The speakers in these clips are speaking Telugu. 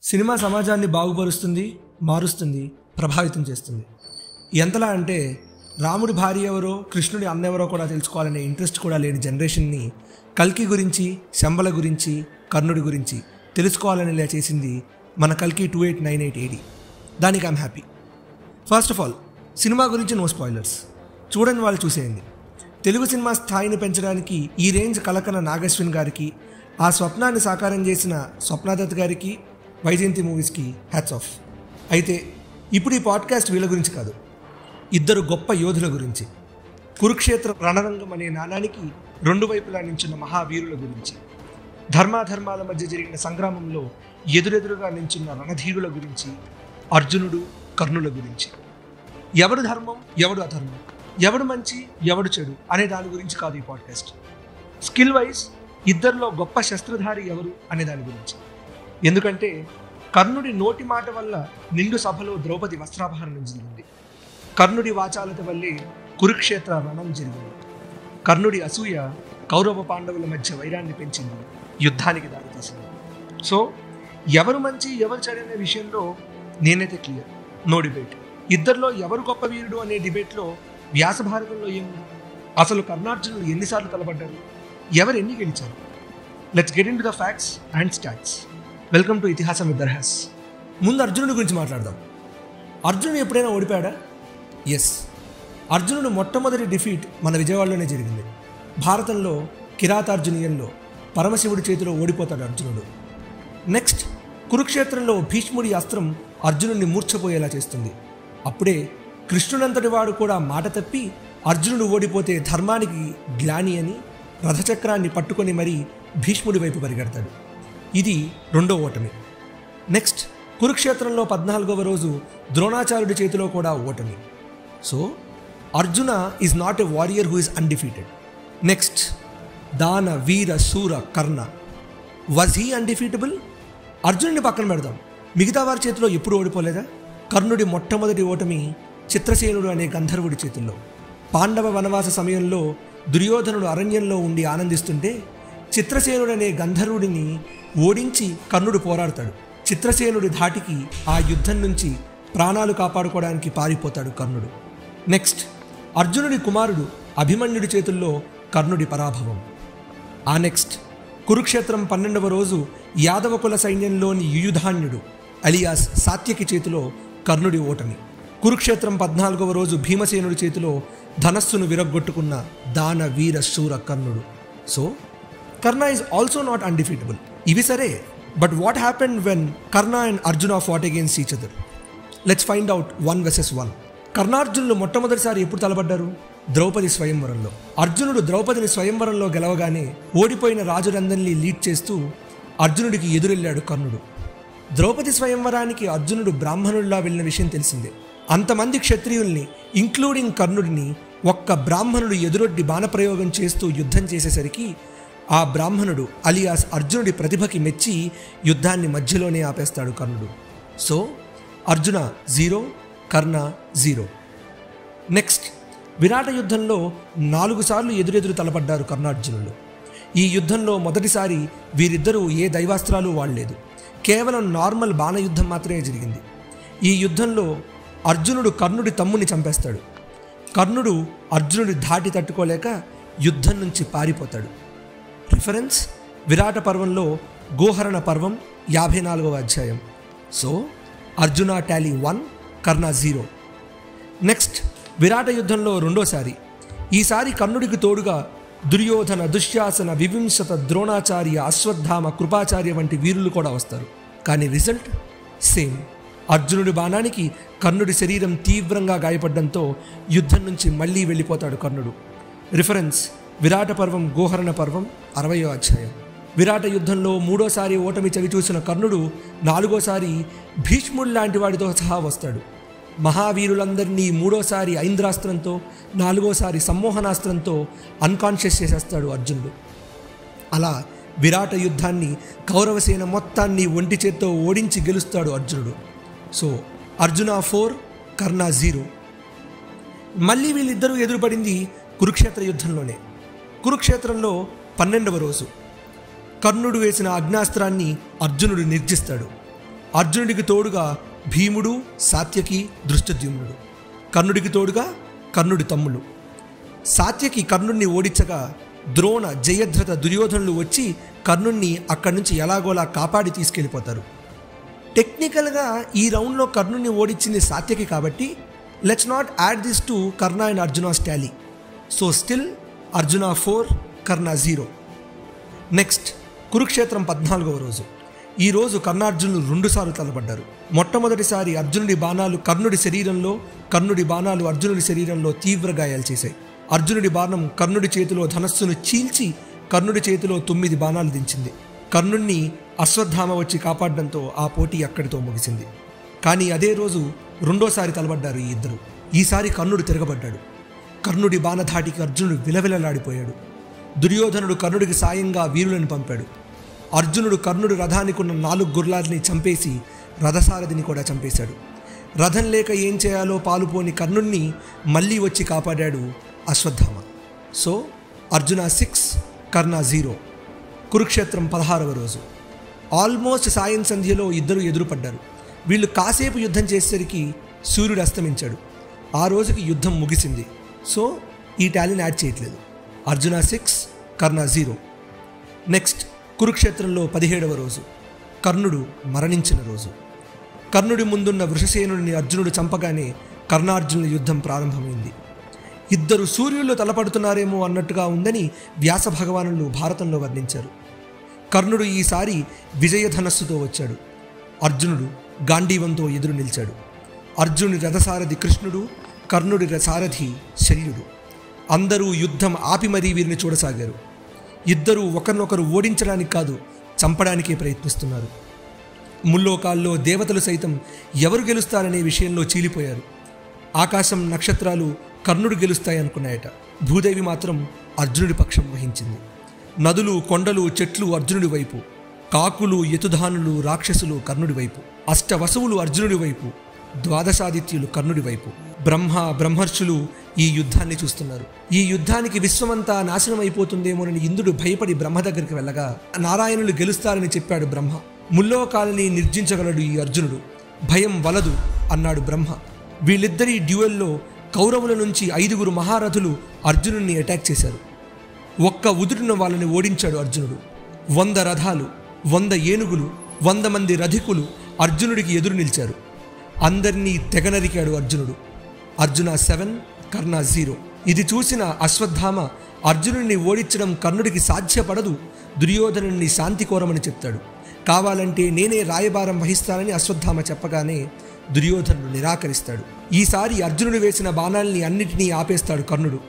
సినిమా సమాజాన్ని బాగుపరుస్తుంది, మారుస్తుంది, ప్రభావితం చేస్తుంది. ఎంతలా అంటే రాముడి భార్య ఎవరో కృష్ణుడి అన్న ఎవరో కూడా తెలుసుకోవాలనే ఇంట్రెస్ట్ కూడా లేని జనరేషన్ని కల్కి గురించి, శంబల గురించి, కర్ణుడి గురించి తెలుసుకోవాలనేలా చేసింది మన కల్కి 2898 AD. దానికి I'm happy. First of all cinema గురించి నో స్పాయిలర్స్, చూడని వాళ్ళు చూసేయండి. తెలుగు సినిమా స్థాయిని పెంచడానికి ఈ రేంజ్ కలకన నాగశ్విన్ గారికి, ఆ స్వప్నాన్ని సాకారం చేసిన స్వప్నాదత్ గారికి, వైజయంతి మూవీస్కి హ్యాట్స్ ఆఫ్. అయితే ఇప్పుడు ఈ పాడ్కాస్ట్ వీళ్ళ గురించి కాదు, ఇద్దరు గొప్ప యోధుల గురించి. కురుక్షేత్ర రణరంగం అనే నాణానికి రెండు వైపులా నించున్న మహావీరుల గురించి, ధర్మాధర్మాల మధ్య జరిగిన సంగ్రామంలో ఎదురెదురుగా నించున్న రణధీరుల గురించి, అర్జునుడు కర్ణుల గురించి. ఎవడు ధర్మం, ఎవడు అధర్మం, ఎవడు మంచి, ఎవడు చెడు అనే దాని గురించి కాదు ఈ పాడ్కాస్ట్. స్కిల్ వైజ్ ఇద్దరిలో గొప్ప శస్త్రధారి ఎవరు అనే దాని గురించి. ఎందుకంటే కర్ణుడి నోటి మాట వల్ల నిండు సభలో ద్రౌపది వస్త్రాపహరణం జరిగింది. కర్ణుడి వాచాలత వల్లే కురుక్షేత్ర రణం జరిగింది. కర్ణుడి అసూయ కౌరవ పాండవుల మధ్య వైరాన్ని పెంచింది, యుద్ధానికి దారితీసింది. సో ఎవరు మంచి ఎవరు చెడు అనే విషయంలో నేనైతే క్లియర్, నో డిబేట్. ఇద్దరిలో ఎవరు గొప్ప వీరుడు అనే డిబేట్లో వ్యాస భారతంలో ఏముంది? అసలు కర్ణార్జునులు ఎన్నిసార్లు తలపడ్డారు, ఎవరు ఎన్ని గెలిచారు? Let's get into the facts and stats. Welcome to Itihasam with Darhaas. ముందు అర్జునుడి గురించి మాట్లాడదాం. అర్జునుడు ఎప్పుడైనా ఓడిపోయాడా? ఎస్. అర్జునుడు మొట్టమొదటి డిఫీట్ మన విజయవాడలోనే జరిగింది. భారతంలో కిరాతార్జునీయంలో పరమశివుడి చేతిలో ఓడిపోతాడు అర్జునుడు. నెక్స్ట్ కురుక్షేత్రంలో భీష్ముడి అస్త్రం అర్జునుడిని మూర్ఛపోయేలా చేస్తుంది. అప్పుడే కృష్ణుడంతటి వాడు కూడా మాట తప్పి అర్జునుడు ఓడిపోతే ధర్మానికి గ్లాని అని రథచక్రాన్ని పట్టుకొని మరీ భీష్ముడి వైపు పరిగెడతాడు. ఇది రెండో ఓటమి. నెక్స్ట్ కురుక్షేత్రంలో 14వ రోజు ద్రోణాచార్యుడి చేతిలో కూడా ఓటమి. So Arjuna is not a warrior who is undefeated. Next దాన వీర శూర కర్ణ, వాజ్ హీ అన్డిఫీటబుల్? అర్జునుడిని పక్కన పెడదాం, మిగతా వారి చేతిలో ఎప్పుడు ఓడిపోలేదా? కర్ణుడి మొట్టమొదటి ఓటమి చిత్రసేనుడు అనే గంధర్వుడి చేతుల్లో. పాండవ వనవాస సమయంలో దుర్యోధనుడు అరణ్యంలో ఉండి ఆనందిస్తుంటే చిత్రసేనుడు అనే గంధర్వుడిని ఓడించి కర్ణుడు పోరాడతాడు. చిత్రసేనుడి ధాటికి ఆ యుద్ధం నుంచి ప్రాణాలు కాపాడుకోవడానికి పారిపోతాడు కర్ణుడు. నెక్స్ట్ అర్జునుడి కుమారుడు అభిమన్యుడి చేతుల్లో కర్ణుడి పరాభవం. ఆ నెక్స్ట్ కురుక్షేత్రం 12వ రోజు యాదవ కుల సైన్యంలోని యుయుధాన్యుడు అలియాస్ సాత్యకి చేతిలో కర్ణుడి ఓటమి. కురుక్షేత్రం 14వ రోజు భీమసేనుడి చేతిలో ధనస్సును విరగ్గొట్టుకున్న దాన వీర శూర కర్ణుడు. So Karna is also not undefeatable. ఇవి సరే, but what happened when Karna and Arjuna fought against each other? Let's find out 1 vs 1. కర్ణార్జునులు మొట్టమొదటిసారి ఎప్పుడు తలపడ్డారు? ద్రౌపది స్వయంవరంలో. అర్జునుడు ద్రౌపదిని స్వయంవరంలో గెలవగానే ఓడిపోయిన రాజులందరినీ లీడ్ చేస్తూ అర్జునుడికి ఎదురెళ్ళాడు కర్ణుడు. ద్రౌపది స్వయంవరానికి అర్జునుడు బ్రాహ్మణుడిలా వెళ్ళిన విషయం తెలిసిందే. అంతమంది క్షత్రియుల్ని ఇంక్లూడింగ్ కర్ణుడిని ఒక్క బ్రాహ్మణుడు ఎదురొడ్డి బాణప్రయోగం చేస్తూ యుద్ధం చేసేసరికి ఆ బ్రాహ్మణుడు అలియాస్ అర్జునుడి ప్రతిభకి మెచ్చి యుద్ధాన్ని మధ్యలోనే ఆపేస్తాడు కర్ణుడు. సో అర్జున 0, కర్ణ 0. నెక్స్ట్ విరాట యుద్ధంలో 4 సార్లు ఎదురెదురు తలపడ్డారు కర్ణార్జునులు. ఈ యుద్ధంలో మొదటిసారి వీరిద్దరూ ఏ దైవాస్త్రాలు వాడలేదు, కేవలం నార్మల్ బాణయుద్ధం మాత్రమే జరిగింది. ఈ యుద్ధంలో అర్జునుడు కర్ణుడి తమ్ముని చంపేస్తాడు. కర్ణుడు అర్జునుడి ధాటి తట్టుకోలేక యుద్ధం నుంచి పారిపోతాడు. రిఫరెన్స్ విరాట పర్వంలో గోహరణ పర్వం 54వ అధ్యాయం. సో అర్జున టాలీ 1, కర్ణ 0. నెక్స్ట్ విరాట యుద్ధంలో రెండోసారి, ఈసారి కర్ణుడికి తోడుగా దుర్యోధన, దుశ్శాసన, వివింశత, ద్రోణాచార్య, అశ్వత్థామ, కృపాచార్య వంటి వీరులు కూడా వస్తారు. కానీ రిజల్ట్ సేమ్. అర్జునుడి బాణానికి కర్ణుడి శరీరం తీవ్రంగా గాయపడడంతో యుద్ధం నుంచి మళ్ళీ వెళ్ళిపోతాడు కర్ణుడు. రిఫరెన్స్ విరాట పర్వం గోహరణ పర్వం 60వ అధ్యాయం. విరాట యుద్ధంలో 3వసారి ఓటమి చవిచూసిన కర్ణుడు 4వసారి భీష్ముడు లాంటి వాడితో సహా వస్తాడు. మహావీరులందరినీ 3వసారి ఐంద్రాస్త్రంతో, 4వసారి సమ్మోహనాస్త్రంతో అన్కాన్షియస్ చేసేస్తాడు అర్జునుడు. అలా విరాట యుద్ధాన్ని కౌరవసేన మొత్తాన్ని ఒంటి చేత్తో ఓడించి గెలుస్తాడు అర్జునుడు. సో అర్జున 4, కర్ణ 0. మళ్ళీ వీళ్ళిద్దరూ ఎదురుపడింది కురుక్షేత్ర యుద్ధంలోనే. కురుక్షేత్రంలో 12వ రోజు కర్ణుడు వేసిన అగ్నాస్త్రాన్ని అర్జునుడు నిర్జిస్తాడు. అర్జునుడికి తోడుగా భీముడు, సాత్యకి, దృష్టద్యుమ్నుడు. కర్ణుడికి తోడుగా కర్ణుడి తమ్ముళ్ళు. సాత్యకి కర్ణుడిని ఓడించగా ద్రోణ, జయద్రథ, దుర్యోధనులు వచ్చి కర్ణుడిని అక్కడి నుంచి ఎలాగోలా కాపాడి తీసుకెళ్ళిపోతారు. టెక్నికల్గా ఈ రౌండ్లో కర్ణుడిని ఓడించింది సాత్యకి కాబట్టి let's not add this to Karna and Arjuna's tally. So still Arjuna 4, Karna 0. Next Kurukshetra 14వ రోజు. ఈ రోజు కర్ణార్జునులు 2 సార్లు తలపడ్డారు. మొట్టమొదటిసారి అర్జునుడి బాణాలు కర్ణుడి శరీరంలో, కర్ణుడి బాణాలు అర్జునుడి శరీరంలో తీవ్ర గాయాలు చేశాయి. అర్జునుడి బాణం కర్ణుడి చేతిలో ధనస్సును చీల్చి కర్ణుడి చేతిలో 9 బాణాలు దించింది. కర్ణుడిని అశ్వత్థామ వచ్చి కాపాడడంతో ఆ పోటీ అక్కడితో ముగిసింది. కానీ అదే రోజు రెండోసారి తలబడ్డారు ఈ ఇద్దరు. ఈసారి కర్ణుడు తిరగబడ్డాడు. కర్ణుడి బాణధాటికి అర్జునుడు విలవిలలాడిపోయాడు. దుర్యోధనుడు కర్ణుడికి సాయంగా వీరులను పంపాడు. అర్జునుడు కర్ణుడి రథానికి ఉన్న 4 గుర్రాలని చంపేసి రథసారథిని కూడా చంపేశాడు. రథం లేక ఏం చేయాలో పాలుపోని కర్ణుడిని మళ్ళీ వచ్చి కాపాడాడు అశ్వత్థామ. సో అర్జున 6, కర్ణ 0. కురుక్షేత్రం 16వ రోజు. ఆల్మోస్ట్ సాయం సంధ్యలో ఇద్దరు ఎదురుపడ్డారు. వీళ్ళు కాసేపు యుద్ధం చేసేసరికి సూర్యుడు అస్తమించాడు. ఆ రోజుకి యుద్ధం ముగిసింది. సో ఈ టాలీని యాడ్ చేయట్లేదు. అర్జున 6, కర్ణ 0. నెక్స్ట్ కురుక్షేత్రంలో 17వ రోజు. కర్ణుడు మరణించిన రోజు. కర్ణుడి ముందున్న వృషసేనుడిని అర్జునుడు చంపగానే కర్ణార్జునుల యుద్ధం ప్రారంభమైంది. ఇద్దరు సూర్యుల్లో తలపడుతున్నారేమో అన్నట్టుగా ఉందని వ్యాస భగవానులు భారతంలో వర్ణించారు. కర్ణుడు ఈసారి విజయధనస్సుతో వచ్చాడు. అర్జునుడు గాంధీవంతో ఎదురు నిలిచాడు. అర్జునుడి రథసారథి కృష్ణుడు, కర్ణుడి సారథి శల్యుడు. అందరూ యుద్ధం ఆపి మరీ వీరిని చూడసాగారు. ఇద్దరూ ఒకరినొకరు ఓడించడానికి కాదు, చంపడానికే ప్రయత్నిస్తున్నారు. ముల్లోకాల్లో దేవతలు సైతం ఎవరు గెలుస్తారనే విషయంలో చీలిపోయారు. ఆకాశం, నక్షత్రాలు కర్ణుడు గెలుస్తాయనుకున్నాయట. భూదేవి మాత్రం అర్జునుడి పక్షం వహించింది. నదులు, కొండలు, చెట్లు అర్జునుడి వైపు, కాకులు, యతుధానులు, రాక్షసులు కర్ణుడి వైపు, అష్టవసువులు అర్జునుడి వైపు, ద్వాదశాదిత్యులు కర్ణుడి వైపు. బ్రహ్మర్షులు ఈ యుద్ధాన్ని చూస్తున్నారు. ఈ యుద్ధానికి విశ్వమంతా నాశనం అయిపోతుందేమోనని ఇంద్రుడు భయపడి బ్రహ్మ దగ్గరికి వెళ్ళగా నారాయణులు గెలుస్తారని చెప్పాడు బ్రహ్మ. ముల్లోకాలని నిర్జించగలడు ఈ అర్జునుడు, భయం వలదు అన్నాడు బ్రహ్మ. వీళ్ళిద్దరి డ్యూయల్లో కౌరవుల నుంచి 5గురు మహారథులు అర్జునుడిని అటాక్ చేశారు. ఒక్క ఉదుటిన వాళ్ళని ఓడించాడు అర్జునుడు. 100 రథాలు, 100 ఏనుగులు, 100 మంది రథికులు అర్జునుడికి ఎదురు నిలిచారు. అందరినీ తెగనరికాడు అర్జునుడు. అర్జున 7, కర్ణ 0. ఇది చూసిన అశ్వత్థామ అర్జునుడిని ఓడించడం కర్ణుడికి సాధ్యపడదు, దుర్యోధనుడిని శాంతి కోరమని చెప్తాడు. కావాలంటే నేనే రాయబారం వహిస్తానని అశ్వత్థామ చెప్పగానే దుర్యోధనుడు నిరాకరిస్తాడు. ఈసారి అర్జునుడు వేసిన బాణాల్ని అన్నిటినీ ఆపేస్తాడు కర్ణుడు.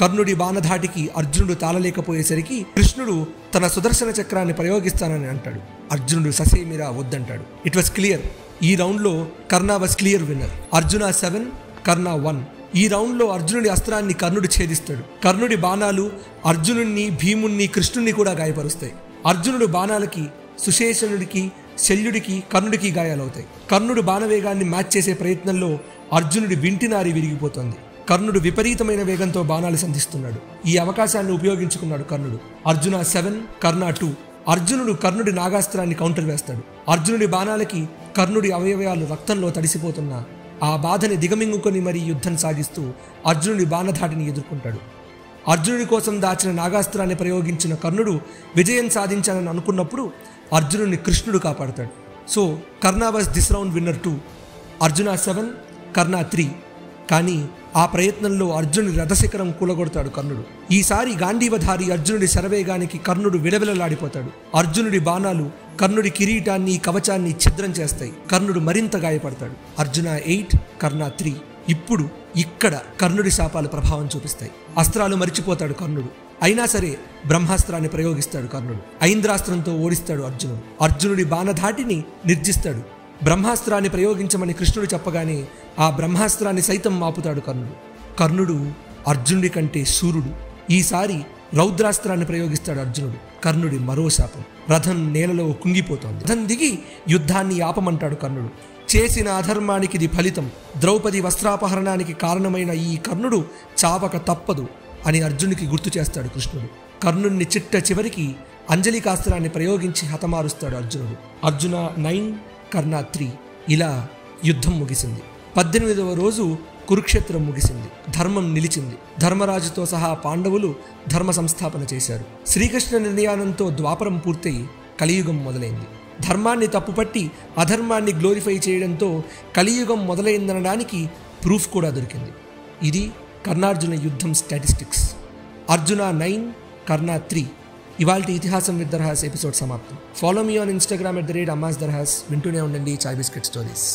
కర్ణుడి బాణధాటికి అర్జునుడు తాళలేకపోయేసరికి కృష్ణుడు తన సుదర్శన చక్రాన్ని ప్రయోగిస్తానని అంటాడు. అర్జునుడు ససేమిరా వద్దంటాడు. It was clear. ఈ రౌండ్లో కర్ణ వాస్ క్లియర్ విన్నర్. అర్జున 7, కర్ణ 1. ఈ రౌండ్లో అర్జునుడి అస్త్రాన్ని కర్ణుడు ఛేదిస్తాడు. కర్ణుడి బాణాలు అర్జునుడిని, భీముణ్ణి, కృష్ణుణ్ణి కూడా గాయపరుస్తాయి. అర్జునుడు బాణాలకి సుశేషనుడికి, శల్యుడికి, కర్ణుడికి గాయాలవుతాయి. కర్ణుడు బాణవేగాన్ని మ్యాచ్ చేసే ప్రయత్నంలో అర్జునుడి వింటినారి విరిగిపోతుంది. కర్ణుడు విపరీతమైన వేగంతో బాణాలు సంధిస్తున్నాడు. ఈ అవకాశాన్ని ఉపయోగించుకున్నాడు కర్ణుడు. అర్జున 7, కర్ణ 2. అర్జునుడు కర్ణుడి నాగాస్త్రాన్ని కౌంటర్ వేస్తాడు. అర్జునుడి బాణాలకి కర్ణుడి అవయవాలు రక్తంలో తడిసిపోతున్న ఆ బాధని దిగమింగుకొని మరీ యుద్ధం సాగిస్తూ అర్జునుడి బాణధాటిని ఎదుర్కొంటాడు. అర్జునుడి కోసం దాచిన నాగాస్త్రాన్ని ప్రయోగించిన కర్ణుడు విజయం సాధించాలని అనుకున్నప్పుడు అర్జునుడిని కృష్ణుడు కాపాడతాడు. So Karna was this round winner 2. Arjuna 7, కర్ణ 3. కానీ ఆ ప్రయత్నంలో అర్జునుడి రథశిఖరం కూలగొడతాడు కర్ణుడు. ఈసారి గాంధీవధారి అర్జునుడి శరవేగానికి కర్ణుడు విలవిలలాడిపోతాడు. అర్జునుడి బాణాలు కర్ణుడి కిరీటాన్ని, కవచాన్ని ఛిద్రం చేస్తాయి. కర్ణుడు మరింత గాయపడతాడు. అర్జున 8, కర్ణ 3. ఇప్పుడు ఇక్కడ కర్ణుడి శాపాలు ప్రభావం చూపిస్తాయి. అస్త్రాలు మరిచిపోతాడు కర్ణుడు. అయినా సరే బ్రహ్మాస్త్రాన్ని ప్రయోగిస్తాడు కర్ణుడు. ఐంద్రాస్త్రంతో ఓడిస్తాడు అర్జునుడు. అర్జునుడి బాణధాటిని నిర్జిస్తాడు. బ్రహ్మాస్త్రాన్ని ప్రయోగించమని కృష్ణుడు చెప్పగానే ఆ బ్రహ్మాస్త్రాన్ని సైతం మాపుతాడు కర్ణుడు. కర్ణుడు అర్జునుడి కంటే శూరుడు. ఈసారి రౌద్రాస్త్రాన్ని ప్రయోగిస్తాడు అర్జునుడు. కర్ణుడి మరో శాపం. రథం నేలలో కుంగిపోతోంది. రథం దిగి యుద్ధాన్ని ఆపమంటాడు కర్ణుడు. చేసిన అధర్మానికి ఇది ఫలితం. ద్రౌపది వస్త్రాపహరణానికి కారణమైన ఈ కర్ణుడు చావక తప్పదు అని అర్జునుడికి గుర్తు చేస్తాడు కృష్ణుడు. కర్ణుడిని చిట్ట చివరికి అంజలికాస్త్రాన్ని ప్రయోగించి హతమారుస్తాడు అర్జునుడు. అర్జున 9, కర్ణ 3 ఇలా యుద్ధం ముగిసింది. 18వ రోజు కురుక్షేత్రం ముగిసింది. ధర్మం నిలిచింది. ధర్మరాజుతో సహా పాండవులు ధర్మ సంస్థాపన చేశారు. శ్రీకృష్ణ నిర్యాణంతో ద్వాపరం పూర్తయి కలియుగం మొదలైంది. ధర్మాన్ని తప్పుపట్టి అధర్మాన్ని గ్లోరిఫై చేయడంతో కలియుగం మొదలైందనడానికి ప్రూఫ్ కూడా దొరికింది. ఇది కర్ణార్జున యుద్ధం స్టాటిస్టిక్స్. అర్జున 9, కర్ణ 3. ఇవాల్టి ఇతిహాసం విత్ దర్హాస్ ఎపిసోడ్ సమాప్తం. Follow me on Instagram @ammasdarhas. వింటూనే ఉండండి చాయ్ బిస్కెట్ స్టోరీస్.